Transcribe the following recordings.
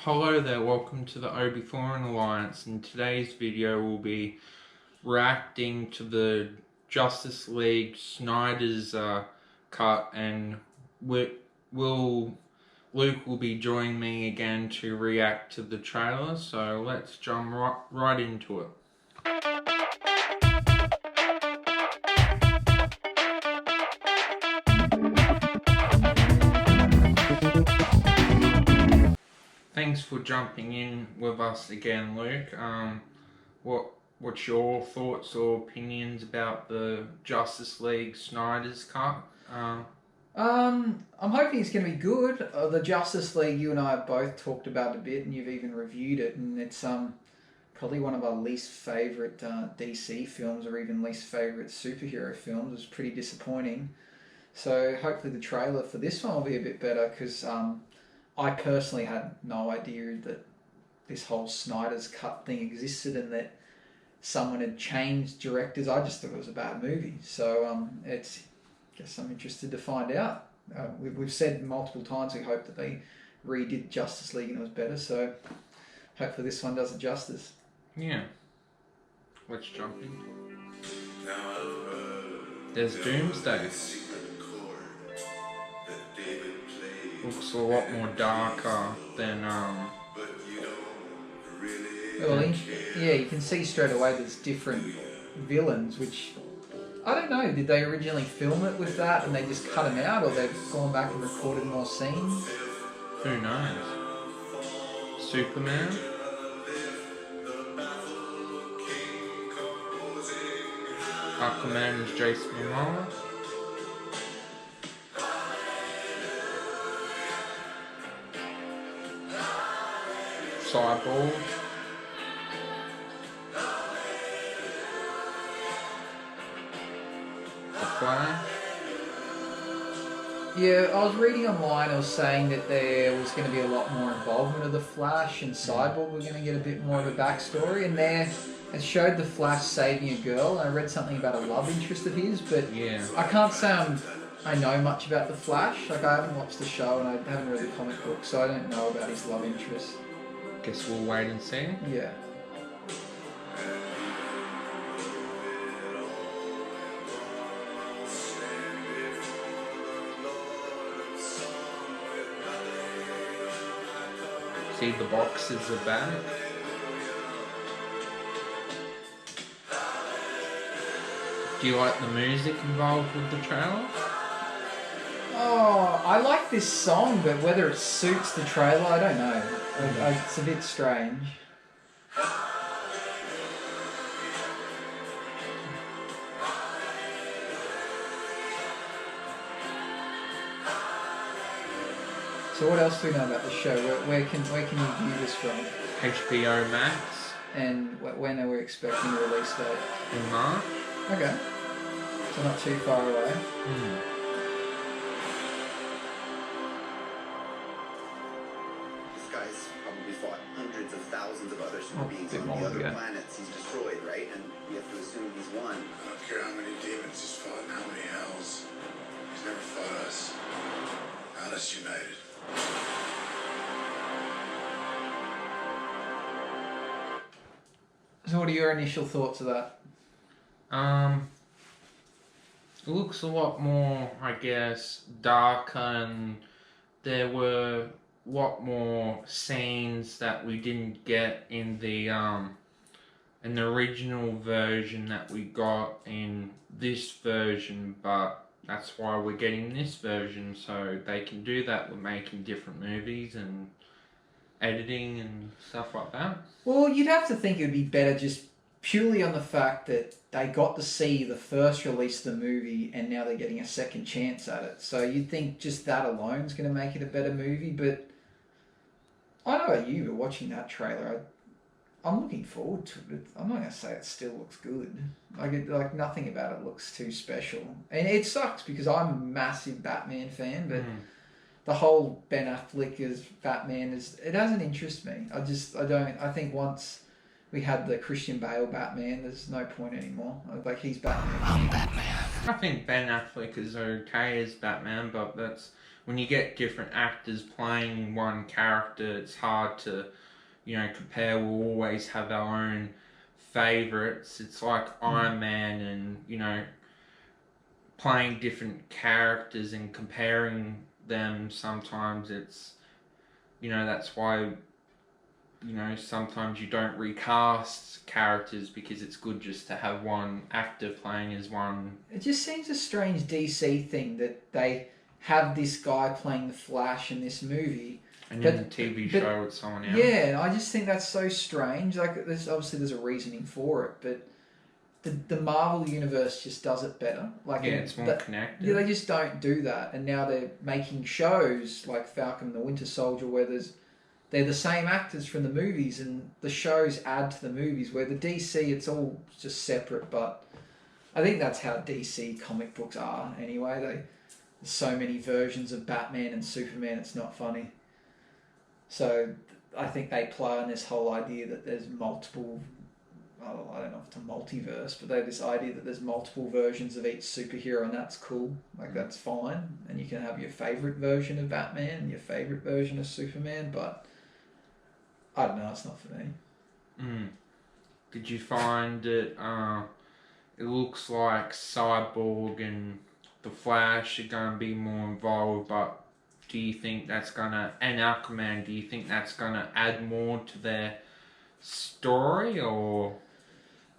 Hello there, welcome to the Obi Foreign Alliance. In today's video we'll be reacting to the Justice League Snyder's cut, and Luke will be joining me again to react to the trailer, so let's jump right into it. Thanks for jumping in with us again, Luke. What's your thoughts or opinions about the Justice League Snyder's cut? I'm hoping it's going to be good. The Justice League, you and I have both talked about a bit, and you've even reviewed it, and it's probably one of our least favourite DC films, or even least favourite superhero films. It was pretty disappointing. So hopefully the trailer for this one will be a bit better, because I personally had no idea that this whole Snyder's cut thing existed and that someone had changed directors. I just thought it was a bad movie. So I guess I'm interested to find out. We've said multiple times we hope that they redid Justice League and it was better. So hopefully this one does it justice. Yeah. Let's jump in. There's Doomsday. Looks a lot more darker than Well, yeah, you can see straight away there's different villains, which I don't know. Did they originally film it with that and they just cut them out, or they've gone back and recorded more scenes? Who knows? Superman. Aquaman is Jason Momoa. Cyborg. The Flash. Yeah, I was reading online, it was saying that there was going to be a lot more involvement of the Flash, and Cyborg were going to get a bit more of a backstory, and there it showed the Flash saving a girl, and I read something about a love interest of his, but yeah, I can't say I know much about the Flash. Like, I haven't watched the show and I haven't read the comic book, so I don't know about his love interest. Guess we'll wait and see. Yeah. See, the boxes are back. Do you like the music involved with the trailer? Oh, I like this song, but whether it suits the trailer, I don't know. It's a bit strange. So what else do we know about the show? Where can you view this from? HBO Max. And when are we expecting a release date? In March. Okay. So not too far away. This guy's probably fought hundreds of thousands of other super beings on the other planets he's destroyed, right? And we have to assume he's won. I don't care how many demons he's fought and how many hells. He's never fought us. Not us united. So what are your initial thoughts of that? It looks a lot more, I guess, darker, and there were a lot more scenes that we didn't get in the original version that we got in this version, but that's why we're getting this version, so they can do that with making different movies and editing and stuff like that. Well, you'd have to think it would be better just purely on the fact that they got to see the first release of the movie and now they're getting a second chance at it. So you'd think just that alone is going to make it a better movie, but I don't know about you, but watching that trailer, I'm looking forward to it. I'm not going to say it still looks good. Like nothing about it looks too special. And it sucks because I'm a massive Batman fan, but the whole Ben Affleck as Batman it doesn't interest me. I think once we had the Christian Bale Batman, there's no point anymore. Like, he's Batman. I'm Batman. I think Ben Affleck is okay as Batman, but that's when you get different actors playing one character, it's hard to, compare. We'll always have our own favorites. It's like Iron Man and, playing different characters and comparing them. Sometimes it's, that's why, sometimes you don't recast characters, because it's good just to have one actor playing as one. It just seems a strange DC thing that they have this guy playing the Flash in this movie. And in the TV show it's someone else. Yeah, I just think that's so strange. Like, there's a reasoning for it, but the Marvel universe just does it better. Like, yeah, it's more connected. Yeah, they just don't do that, and now they're making shows like Falcon and the Winter Soldier where they're the same actors from the movies, and the shows add to the movies. Where the DC, it's all just separate. But I think that's how DC comic books are anyway. There's so many versions of Batman and Superman, it's not funny. So I think they play on this whole idea that there's multiple, I don't know if it's a multiverse, but they have this idea that there's multiple versions of each superhero, and that's cool. Like, that's fine. And you can have your favourite version of Batman and your favourite version of Superman, but I don't know, it's not for me. Did you find it, it looks like Cyborg and the Flash are going to be more involved, but do you think that's going to, and Aquaman, do you think that's going to add more to their story, or?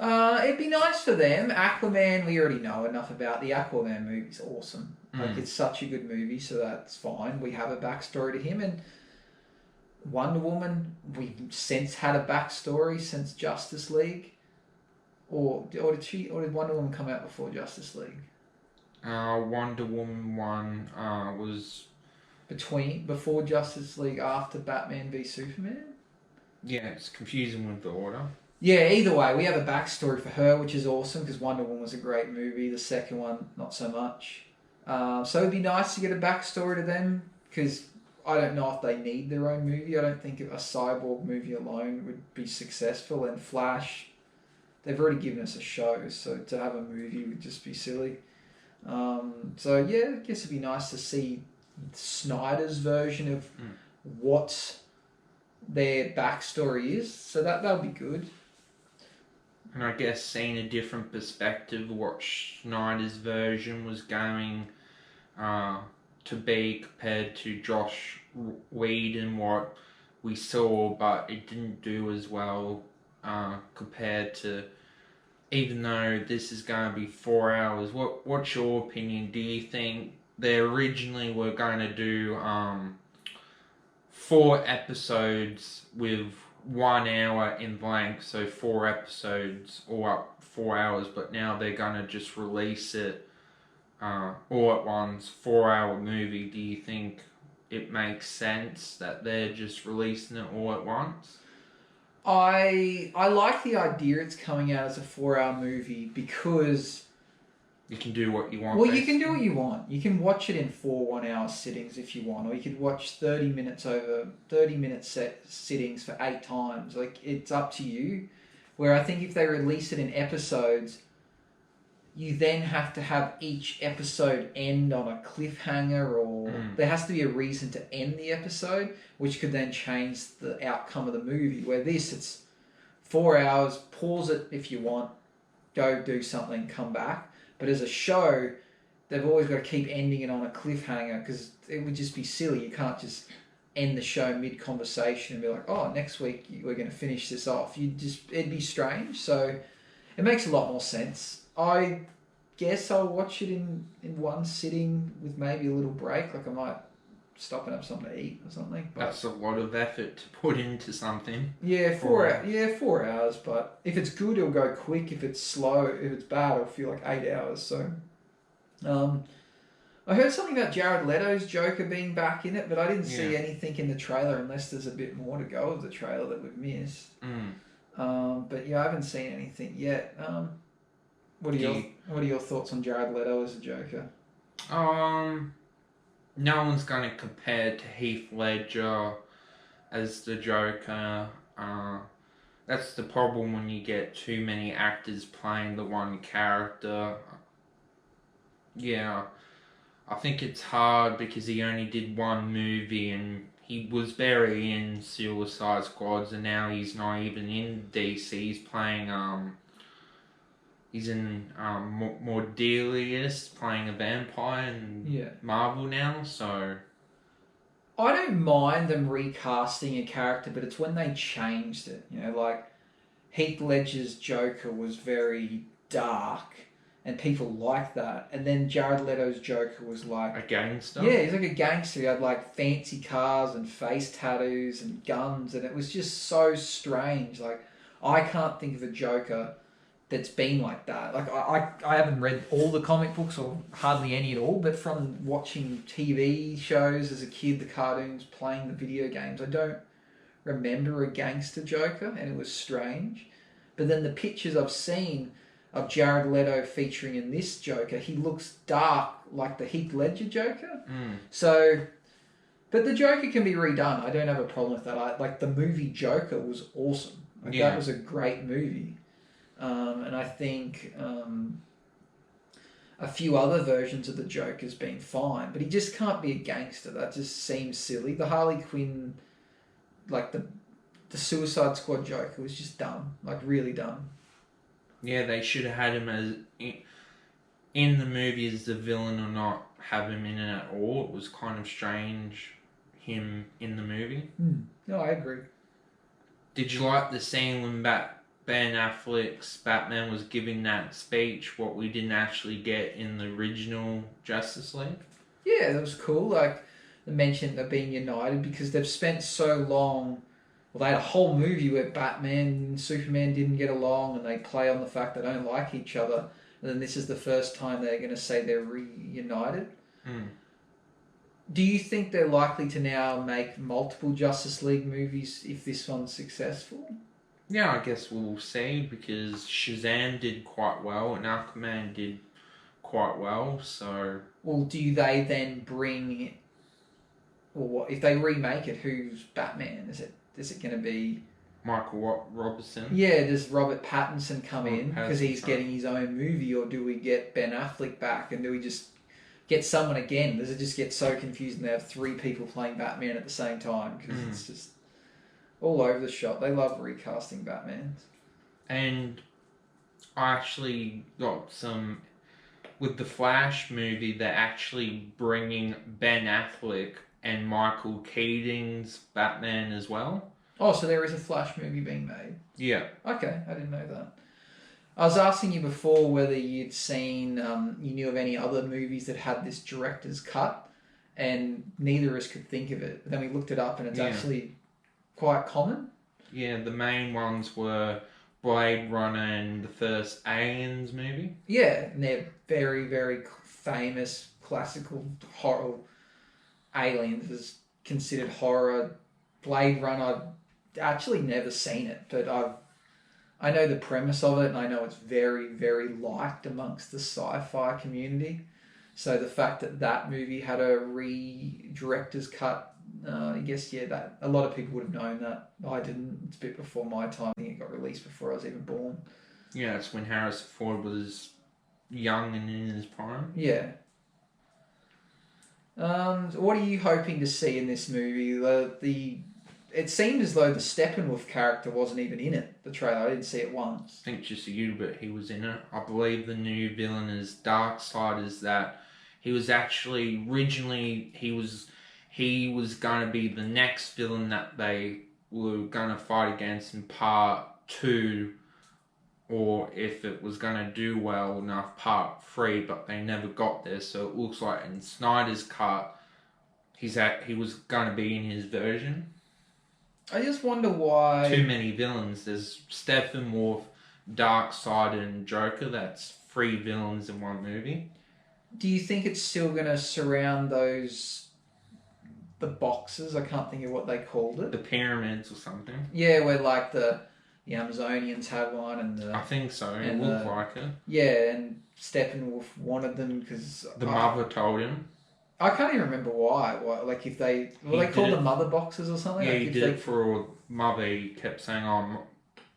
It'd be nice for them. Aquaman, we already know enough about. The Aquaman movie's awesome. Like, it's such a good movie, so that's fine. We have a backstory to him, and Wonder Woman, we've since had a backstory since Justice League, or did Wonder Woman come out before Justice League? Wonder Woman 1 was before Justice League, after Batman v Superman. Yeah, it's confusing with the order. Yeah, either way, we have a backstory for her, which is awesome, because Wonder Woman was a great movie. The second one, not so much. So it'd be nice to get a backstory to them, because I don't know if they need their own movie. I don't think a Cyborg movie alone would be successful. And Flash, they've already given us a show, so to have a movie would just be silly. So yeah, I guess it'd be nice to see Snyder's version of what their backstory is. So that'll be good. And I guess seeing a different perspective of what Snyder's version was going to be compared to Josh Whedon, what we saw, but it didn't do as well compared to, even though this is going to be 4 hours. What's your opinion? Do you think they originally were going to do 4 episodes with 1 hour in length, so 4 episodes all up 4 hours, but now they're going to just release it all at once, 4 hour movie? Do you think it makes sense that they're just releasing it all at once? I like the idea it's coming out as a 4 hour movie, because you can do what you want. Well, you can do what you want. You can watch it in 4 1 hour sittings if you want, or you could watch 30 minute sittings for 8 times. Like, it's up to you. Where I think if they release it in episodes, you then have to have each episode end on a cliffhanger, or there has to be a reason to end the episode, which could then change the outcome of the movie. Where this, it's 4 hours, pause it if you want, go do something, come back. But as a show, they've always got to keep ending it on a cliffhanger, because it would just be silly. You can't just end the show mid-conversation and be like, oh, next week we're going to finish this off. It'd be strange. So it makes a lot more sense. I guess I'll watch it in one sitting with maybe a little break. Like, I might stop and have something to eat or something. But that's a lot of effort to put into something. Yeah, 4 hours. But if it's good, it'll go quick. If it's slow, if it's bad, it'll feel like 8 hours. So, I heard something about Jared Leto's Joker being back in it, but I didn't see anything in the trailer, unless there's a bit more to go of the trailer that we've missed. But yeah, I haven't seen anything yet. What are your thoughts on Jared Leto as a Joker? No one's going to compare to Heath Ledger as the Joker. That's the problem when you get too many actors playing the one character. Yeah, I think it's hard because he only did one movie and he was very in Suicide Squads, and now he's not even in DC. He's playing he's in Mordelius, playing a vampire in Marvel now. So I don't mind them recasting a character, but it's when they changed it. You know, like Heath Ledger's Joker was very dark, and people liked that. And then Jared Leto's Joker was like a gangster. Yeah, he's like a gangster. He had like fancy cars and face tattoos and guns, and it was just so strange. Like, I can't think of a Joker that's been like that. Like, I haven't read all the comic books or hardly any at all, but from watching TV shows as a kid, the cartoons, playing the video games, I don't remember a gangster Joker, and it was strange. But then the pictures I've seen of Jared Leto featuring in this Joker, he looks dark like the Heath Ledger Joker. So, but the Joker can be redone. I don't have a problem with that. Like, the movie Joker was awesome. Like, that was a great movie. And I think a few other versions of the Joker's been fine, but he just can't be a gangster. That just seems silly. The Harley Quinn, like the Suicide Squad Joker was just dumb. Like, really dumb. Yeah, they should have had him as in the movie as the villain or not have him in it at all. It was kind of strange, him in the movie. No, I agree. Did you like the scene when Ben Affleck's Batman was giving that speech, what we didn't actually get in the original Justice League? Yeah, that was cool. Like, the mention of being united, because they've spent so long. Well, they had a whole movie where Batman and Superman didn't get along, and they play on the fact they don't like each other. And then this is the first time they're going to say they're reunited. Do you think they're likely to now make multiple Justice League movies if this one's successful? Yeah, I guess we'll see, because Shazam did quite well and Aquaman did quite well, so... Well, do they then bring... Or what, if they remake it, who's Batman? Is it going to be... Michael Robertson? Yeah, does Robert Pattinson come in because he's getting his own movie, or do we get Ben Affleck back, and do we just get someone again? Does it just get so confusing they have three people playing Batman at the same time? Because it's just all over the shop. They love recasting Batmans. And I actually got some... With the Flash movie, they're actually bringing Ben Affleck and Michael Keating's Batman as well. Oh, so there is a Flash movie being made? Yeah. Okay, I didn't know that. I was asking you before whether you'd seen, you knew of any other movies that had this director's cut, and neither of us could think of it. But then we looked it up, and it's actually quite common. Yeah, the main ones were Blade Runner and the first Aliens movie. Yeah, and they're very, very famous, classical horror. Aliens is considered horror. Blade Runner, actually never seen it, but I know the premise of it, and I know it's very, very liked amongst the sci-fi community. So the fact that that movie had a director's cut, I guess, that a lot of people would have known that. I didn't. It's a bit before my time. I think it got released before I was even born. Yeah, it's when Harrison Ford was young and in his prime. Yeah. What are you hoping to see in this movie? It seemed as though the Steppenwolf character wasn't even in it, the trailer. I didn't see it once. I think just a little bit he was in it. I believe the new villain is Darkseid, is that he was actually, originally, he was going to be the next villain that they were going to fight against in part 2, or if it was going to do well enough, part 3, but they never got there, so it looks like in Snyder's cut, he was going to be in his version. I just wonder why... Too many villains. There's Steppenwolf, Darkseid, and Joker. That's 3 villains in one movie. Do you think it's still going to surround the boxes? I can't think of what they called it. The pyramids or something. Yeah, where like the Amazonians had one, and I think so. It looked like it. Yeah, and Steppenwolf wanted them because... The mother told him. I can't even remember why. Like, if they... Were they called the mother boxes or something? Yeah, like he did it for mother. He kept saying, oh,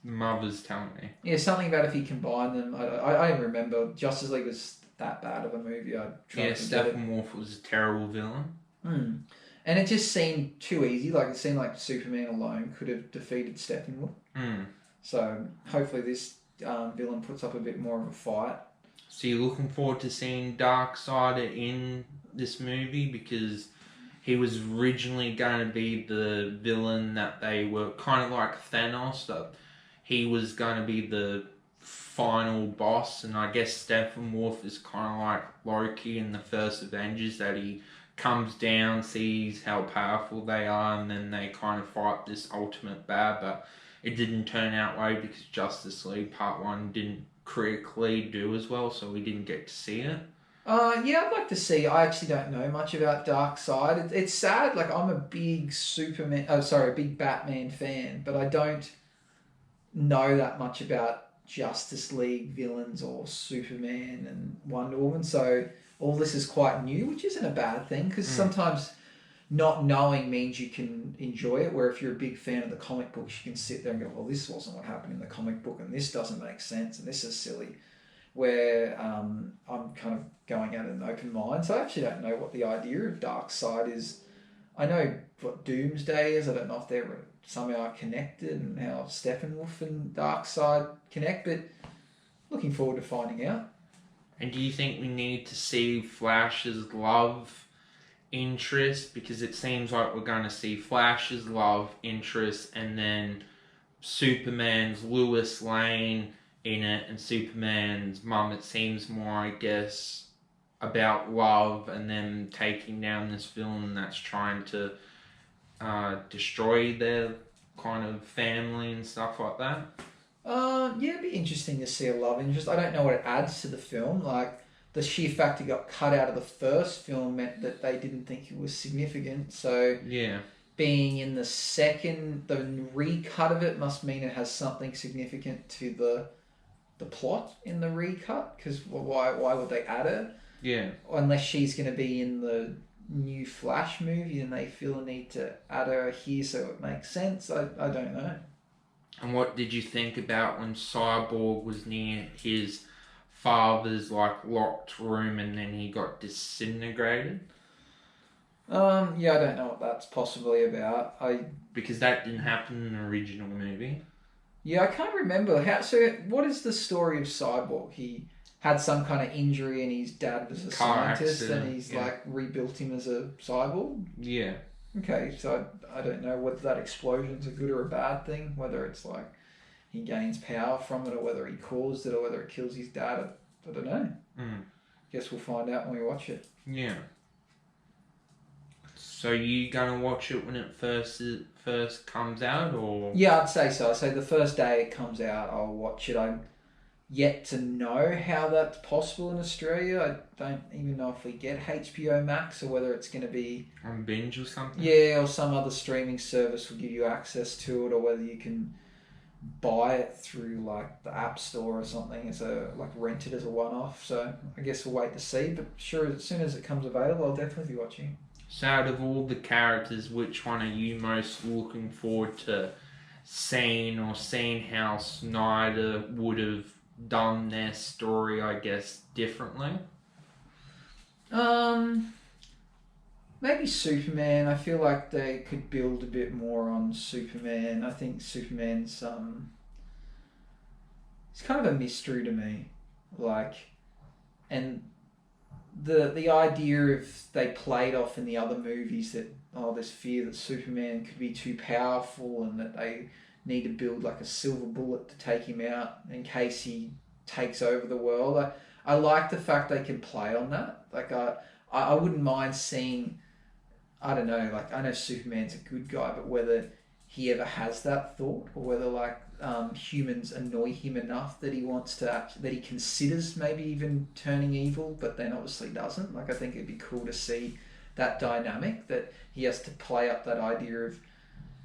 mother's telling me. Yeah, something about if he combined them. I don't remember. Justice League was that bad of a movie. I tried Yeah, to get it. Steppenwolf was a terrible villain. And it just seemed too easy. Like, it seemed like Superman alone could have defeated Steppenwolf. So hopefully this villain puts up a bit more of a fight. So you're looking forward to seeing Darkseid in this movie, because he was originally going to be the villain that they were kind of like Thanos, that he was going to be the final boss, and I guess Steppenwolf is kind of like Loki in the first Avengers, that he comes down, sees how powerful they are, and then they kind of fight this ultimate bad, but it didn't turn out way because Justice League Part 1 didn't critically do as well, so we didn't get to see it. Yeah, I'd like to see. I actually don't know much about Darkseid. It's sad. Like, I'm a big big Batman fan, but I don't know that much about Justice League villains or Superman and Wonder Woman. So all this is quite new, which isn't a bad thing, because sometimes not knowing means you can enjoy it, where if you're a big fan of the comic books, you can sit there and go, well, this wasn't what happened in the comic book, and this doesn't make sense, and this is silly. Where I'm kind of going at an open mind. So I actually don't know what the idea of Darkseid is. I know what Doomsday is. I don't know if they're somehow connected and how Steppenwolf and Darkseid connect, but looking forward to finding out. And do you think we need to see Flash's love interest? Because it seems like we're going to see Flash's love interest and then Superman's Lois Lane in it, and Superman's mum. It seems more, I guess, about love and them taking down this villain that's trying to destroy their kind of family and stuff like that. Yeah, it'd be interesting to see a love interest. I don't know what it adds to the film. Like, the sheer fact it got cut out of the first film meant that they didn't think it was significant. So yeah, being in the recut of it must mean it has something significant to the plot in the recut, because why would they add it? Yeah. Unless she's going to be in the new Flash movie and they feel a need to add her here so it makes sense. I don't know. And what did you think about when Cyborg was near his father's locked room and then he got disintegrated? Yeah, I don't know what that's possibly about. Because that didn't happen in the original movie. Yeah, I can't remember how. So, what is the story of Cyborg? He had some kind of injury, and his dad was a scientist, and he's rebuilt him as a cyborg. Yeah. Okay, so I don't know whether that explosion's a good or a bad thing. Whether it's like he gains power from it, or whether he caused it, or whether it kills his dad. I don't know. Guess we'll find out when we watch it. Yeah. So you gonna watch it when it first comes out, or? Yeah, I'd say so. I'd say the first day it comes out, I'll watch it. I'm yet to know how that's possible in Australia. I don't even know if we get HBO Max or whether it's going to be on Binge or something. Yeah, or some other streaming service will give you access to it, or whether you can buy it through like the App Store or something as rent it as a one-off. So I guess we'll wait to see. But sure, as soon as it comes available, I'll definitely be watching. So out of all the characters, which one are you most looking forward to seeing how Snyder would have done their story, I guess, differently? Maybe Superman. I feel like they could build a bit more on Superman. I think Superman's it's kind of a mystery to me. And the idea of they played off in the other movies that there's fear that Superman could be too powerful and that they need to build like a silver bullet to take him out in case he takes over the world. I like the fact they can play on that. I wouldn't mind seeing, I don't know, I know Superman's a good guy, but whether he ever has that thought, or whether humans annoy him enough that he wants to, that he considers maybe even turning evil, but then obviously doesn't. I think it'd be cool to see that dynamic, that he has to play up that idea of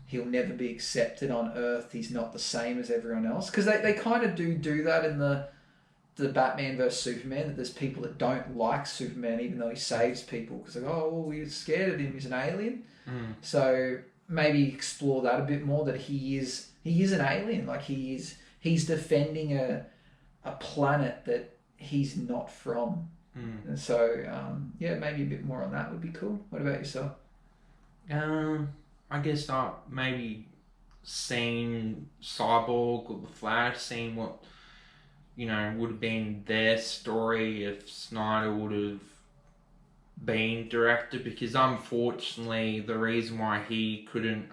he'll never be accepted on Earth, he's not the same as everyone else. Because they kind of do that in the Batman vs Superman, that there's people that don't like Superman even though he saves people, because we're scared of him, he's an alien. So maybe explore that a bit more, that he is an alien. He's defending a planet that he's not from. And so, yeah, maybe a bit more on that would be cool. What about yourself? I guess maybe seeing Cyborg or the Flash, seeing what would have been their story if Snyder would have been director, because unfortunately the reason why he couldn't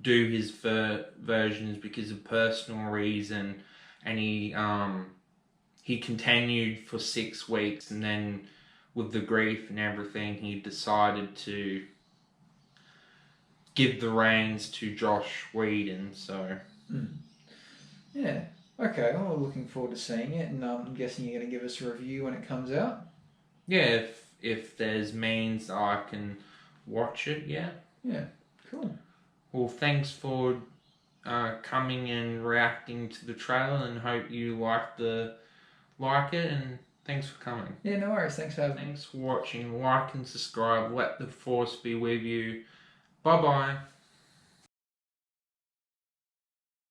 do his version is because of personal reason, and he continued for 6 weeks, and then with the grief and everything, he decided to give the reins to Josh Whedon. So yeah, okay. Well, we're looking forward to seeing it, and I'm guessing you're going to give us a review when it comes out. Yeah, if there's means I can watch it, yeah. Yeah, cool. Well, thanks for coming and reacting to the trailer, and hope you like it, and thanks for coming. Yeah, no worries. Thanks for having me. Thanks for watching. Like and subscribe. Let the force be with you. Bye bye.